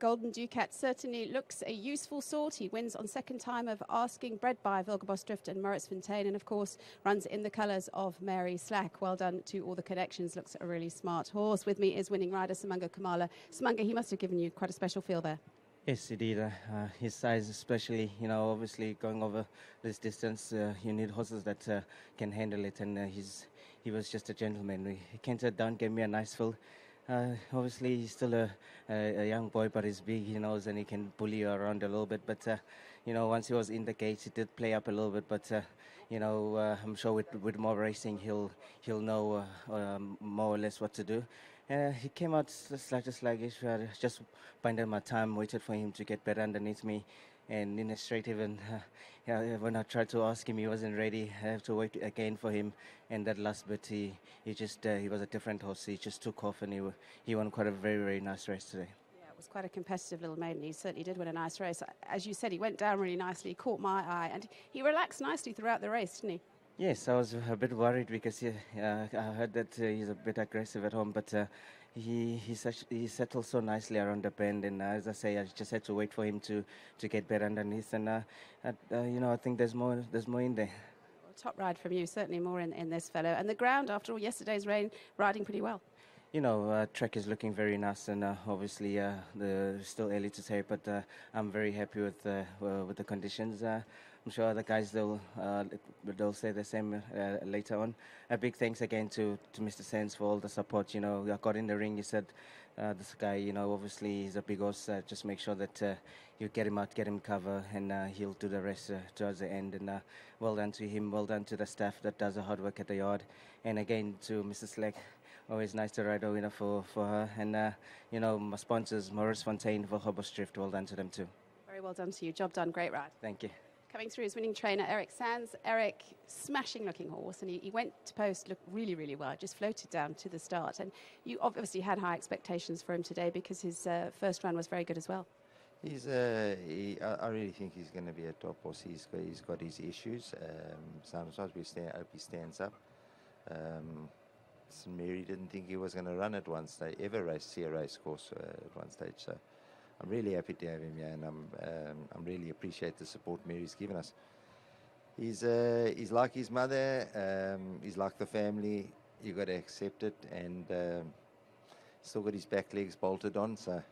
Golden Ducat certainly looks a useful sort. He wins on second time of asking, bred by Wilgerbos and Maurits Fontaine, and of course runs in the colours of Mary Slack. Well done to all the connections. Looks a really smart horse. With me is winning rider Simango Kamala. Simango, he must have given you quite a special feel there. Yes, he did. His size especially, obviously going over this distance, you need horses that can handle it, and he was just a gentleman. He cantered down, gave me a nice fill. Obviously, he's still a young boy, but he's big, he knows, and he can bully you around a little bit. But, once he was in the gates, he did play up a little bit. But, I'm sure with more racing, he'll know more or less what to do. He came out sluggish. Just bided my time, waited for him to get better underneath me. And in a straight even, when I tried to ask him, he wasn't ready. I have to wait again for him. And that last bit, he was a different horse. He just took off, and he won quite a very, very nice race today. Yeah, it was quite a competitive little maiden. He certainly did win a nice race. As you said, he went down really nicely, caught my eye, and he relaxed nicely throughout the race, didn't he? Yes, I was a bit worried because I heard that he's a bit aggressive at home, but he settled so nicely around the bend, and as I say, I just had to wait for him to get better underneath, and I think there's more in there. Well, top ride from you, certainly more in this fellow. And the ground, after all yesterday's rain, riding pretty well. Track is looking very nice, and obviously still early to say, but I'm very happy with the conditions. I'm sure the guys they'll say the same later on. A big thanks again to Mr. Sands for all the support. I got in the ring. He said this guy, obviously he's a big horse. Just make sure that you get him out, get him cover, and he'll do the rest towards the end. And well done to him. Well done to the staff that does the hard work at the yard. And again to Mrs. Slack. Always nice to ride a winner for her. And, my sponsors, Maurits Fontaine for Wilgerbos. Well done to them too. Very well done to you. Job done. Great ride. Thank you. Coming through his winning trainer, Eric Sands. Eric, smashing looking horse, and he went to post, looked really, really well, just floated down to the start. And you obviously had high expectations for him today because his first run was very good as well. I really think he's going to be a top horse. He's got his issues. Sometimes we hope he stands up. Mary didn't think he was going to run at one stage, see a race course at one stage. So I'm really happy to have him here, and I'm really appreciate the support Mary's given us. He's like his mother. He's like the family. You got to accept it, and still got his back legs bolted on. So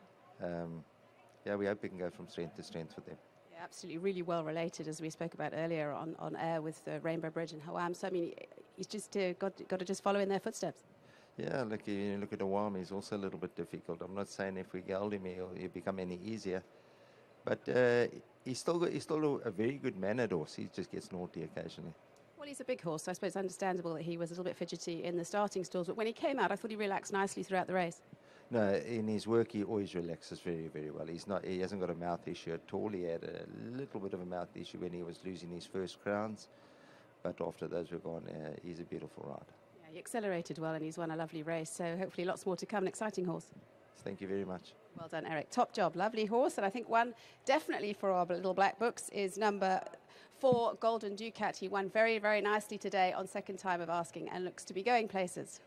we hope we can go from strength to strength with them. Yeah, absolutely, really well related, as we spoke about earlier on air with Rainbow Bridge and Hawam. So I mean, he's just got to just follow in their footsteps. Yeah, look at Hawam. He's also a little bit difficult. I'm not saying if we hold him, he'll become any easier, but he's still a very good mannered horse. He just gets naughty occasionally. Well, he's a big horse, so I suppose it's understandable that he was a little bit fidgety in the starting stalls. But when he came out, I thought he relaxed nicely throughout the race. No, in his work he always relaxes very, very well. He hasn't got a mouth issue at all. He had a little bit of a mouth issue when he was losing his first crowns, but after those were gone, he's a beautiful rider. Yeah, he accelerated well, and he's won a lovely race. So hopefully lots more to come. An exciting horse. Thank you very much. Well done, Eric. Top job. Lovely horse. And I think one definitely for our little black books is number 4, Golden Ducat. He won very, very nicely today on second time of asking and looks to be going places.